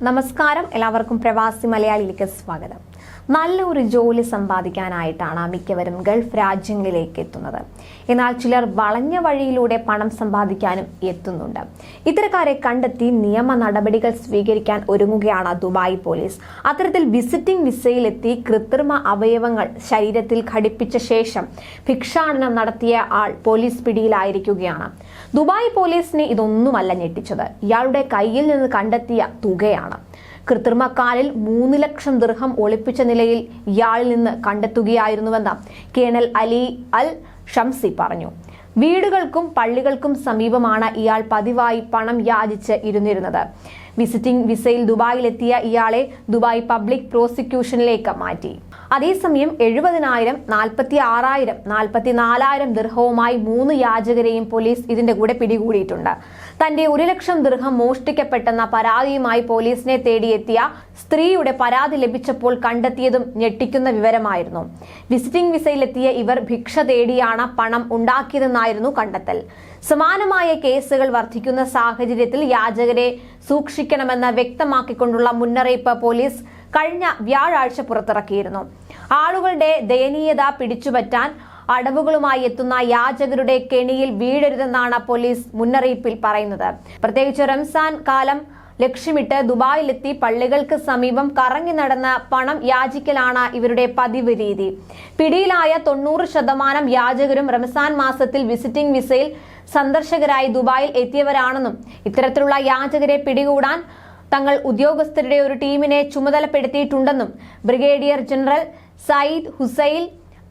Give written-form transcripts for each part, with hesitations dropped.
നമസ്കാരം, എല്ലാവർക്കും പ്രവാസി മലയാളിയിലേക്ക് സ്വാഗതം. നല്ലൊരു ജോലി സമ്പാദിക്കാനായിട്ടാണ് മിക്കവരും ഗൾഫ് രാജ്യങ്ങളിലേക്ക് എത്തുന്നത്. എന്നാൽ ചിലർ വളഞ്ഞ വഴിയിലൂടെ പണം സമ്പാദിക്കാനും എത്തുന്നുണ്ട്. ഇത്തരക്കാരെ കണ്ടെത്തി നിയമ നടപടികൾ സ്വീകരിക്കാൻ ഒരുങ്ങുകയാണ് ദുബായ് പോലീസ്. അത്തരത്തിൽ വിസിറ്റിംഗ് വിസയിലെത്തി കൃത്രിമ അവയവങ്ങൾ ശരീരത്തിൽ ഘടിപ്പിച്ച ശേഷം ഭിക്ഷാടനം നടത്തിയ ആൾ പോലീസ് പിടിയിലായിരിക്കുകയാണ്. ദുബായ് പോലീസിനെ ഇതൊന്നുമല്ല ഞെട്ടിച്ചത്, ഇയാളുടെ കയ്യിൽ നിന്ന് കണ്ടെത്തിയ തുകയാണ്. കൃത്രിമക്കാലിൽ 3 ലക്ഷം ദിർഹം ഒളിപ്പിച്ച നിലയിൽ ഇയാളിൽ നിന്ന് കണ്ടെത്തുകയായിരുന്നുവെന്ന് കേണൽ അലി അൽ ഷംസി പറഞ്ഞു. വീടുകൾക്കും പള്ളികൾക്കും സമീപമാണ് ഇയാൾ പതിവായി പണം യാചിച്ച് ഇരുന്നിരുന്നത്. വിസിറ്റിംഗ് വിസയിൽ ദുബായിലെത്തിയ ഇയാളെ ദുബായ് പബ്ലിക് പ്രോസിക്യൂഷനിലേക്ക് മാറ്റി. അതേസമയം 70,000, 46,000, 44,000 ദിർഹവുമായി 3 യാചകരെയും പോലീസ് ഇതിന്റെ കൂടെ പിടികൂടിയിട്ടുണ്ട്. തന്റെ 1 ലക്ഷം ദിർഹം മോഷ്ടിക്കപ്പെട്ടെന്ന പരാതിയുമായി പോലീസിനെ തേടിയെത്തിയ സ്ത്രീയുടെ പരാതി ലഭിച്ചപ്പോൾ കണ്ടെത്തിയതും ഞെട്ടിക്കുന്ന വിവരമായിരുന്നു. വിസിറ്റിംഗ് വിസയിലെത്തിയ ഇവർ ഭിക്ഷ തേടിയാണ് പണം ഉണ്ടാക്കിയതെന്നായിരുന്നു കണ്ടെത്തൽ. സമാനമായ കേസുകൾ വർദ്ധിക്കുന്ന സാഹചര്യത്തിൽ യാചകരെ സൂക്ഷിക്കണമെന്ന് വ്യക്തമാക്കിക്കൊണ്ടുള്ള മുന്നറിയിപ്പ് പോലീസ് കഴിഞ്ഞ വ്യാഴാഴ്ച പുറത്തിറക്കിയിരുന്നു. ആളുകളുടെ ദയനീയത പിടിച്ചുപറ്റാൻ അടവുകളുമായി എത്തുന്ന യാചകരുടെ കെണിയിൽ വീഴരുതെന്നാണ് പോലീസ് മുന്നറിയിപ്പിൽ പറയുന്നത്. പ്രത്യേകിച്ച് റംസാൻ കാലം ലക്ഷ്യമിട്ട് ദുബായിലെത്തി പള്ളികൾക്ക് സമീപം കറങ്ങി നടന്ന പണം യാചിക്കലാണ് ഇവരുടെ പതിവ് രീതി. പിടിയിലായ 90% യാചകരും റംസാൻ മാസത്തിൽ വിസിറ്റിംഗ് വിസയിൽ സന്ദർശകരായി ദുബായിൽ എത്തിയവരാണെന്നും ഇത്തരത്തിലുള്ള യാചകരെ പിടികൂടാൻ തങ്ങൾ ഉദ്യോഗസ്ഥരുടെ ഒരു ടീമിനെ ചുമതലപ്പെടുത്തിയിട്ടുണ്ടെന്നും brigadier general Sayyid Hussail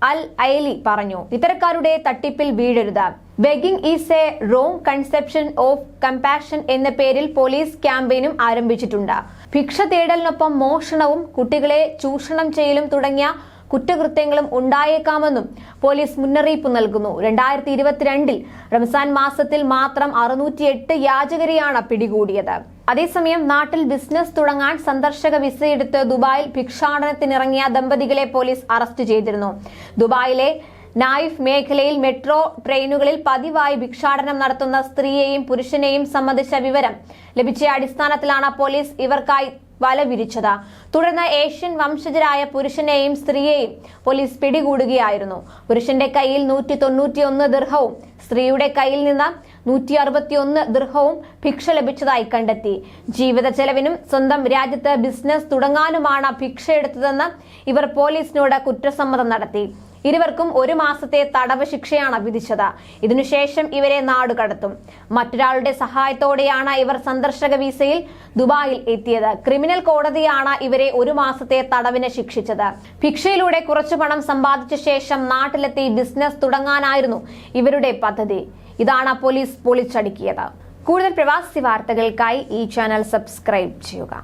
Al Aili പറഞ്ഞു. ഇത്തരക്കാരുടെ തട്ടിപ്പിൽ വീഴരുത്. Begging is a wrong conception of compassion എന്ന പേരിൽ പോലീസ് ക്യാമ്പയിനും ആരംഭിച്ചിട്ടുണ്ട്. ഭിക്ഷ തേടലിനൊപ്പം മോഷണവും കുട്ടികളെ ചൂഷണം ചെയ്യലും തുടങ്ങിയ കുറ്റകൃത്യങ്ങളും ഉണ്ടായേക്കാമെന്നും പോലീസ് മുന്നറിയിപ്പ് നൽകുന്നു. 2022 റംസാൻ മാസത്തിൽ മാത്രം 608 യാചകരെയാണ് പിടികൂടിയത്. അതേസമയം നാട്ടിൽ ബിസിനസ് തുടങ്ങാൻ സന്ദർശക വിസയെടുത്ത് ദുബായിൽ ഭിക്ഷാടനത്തിനിറങ്ങിയ ദമ്പതികളെ പോലീസ് അറസ്റ്റ് ചെയ്തിരുന്നു. ദുബായിലെ നായിഫ് മേഖലയിൽ മെട്രോ ട്രെയിനുകളിൽ പതിവായി ഭിക്ഷാടനം നടത്തുന്ന സ്ത്രീയെയും പുരുഷനെയും സംബന്ധിച്ച വിവരം ലഭിച്ച അടിസ്ഥാനത്തിലാണ് പോലീസ് ഇവർക്കായി വല വിരിച്ചത്. തുടർന്ന് ഏഷ്യൻ വംശജരായ പുരുഷനെയും സ്ത്രീയെയും പോലീസ് പിടികൂടുകയായിരുന്നു. പുരുഷന്റെ കയ്യിൽ 191 ദിർഹവും സ്ത്രീയുടെ കയ്യിൽ നിന്ന് 161 ദിർഹവും ഭിക്ഷ ലഭിച്ചതായി കണ്ടെത്തി. ജീവിത ചെലവിനും സ്വന്തം രാജ്യത്ത് ബിസിനസ് തുടങ്ങാനുമാണ് ഭിക്ഷ എടുത്തതെന്ന് ഇവർ പോലീസിനോട് കുറ്റസമ്മതം നടത്തി. ഇരുവർക്കും 1 മാസത്തെ തടവ് ശിക്ഷയാണ് വിധിച്ചത്. ഇതിനുശേഷം ഇവരെ നാടുകടത്തും. മറ്റൊരാളുടെ സഹായത്തോടെയാണ് ഇവർ സന്ദർശക വിസയിൽ ദുബായിൽ എത്തിയത്. ക്രിമിനൽ കോടതിയാണ് ഇവരെ 1 മാസത്തെ തടവിന് ശിക്ഷിച്ചത്. ഭിക്ഷയിലൂടെ കുറച്ചു പണം സമ്പാദിച്ച ശേഷം നാട്ടിലെത്തി ബിസിനസ് തുടങ്ങാനായിരുന്നു ഇവരുടെ പദ്ധതി. ഇതാണ് പോലീസ് പൊളിച്ചടുക്കിയത്. കൂടുതൽ പ്രവാസി വാർത്തകൾക്കായി ഈ ചാനൽ സബ്സ്ക്രൈബ് ചെയ്യുക.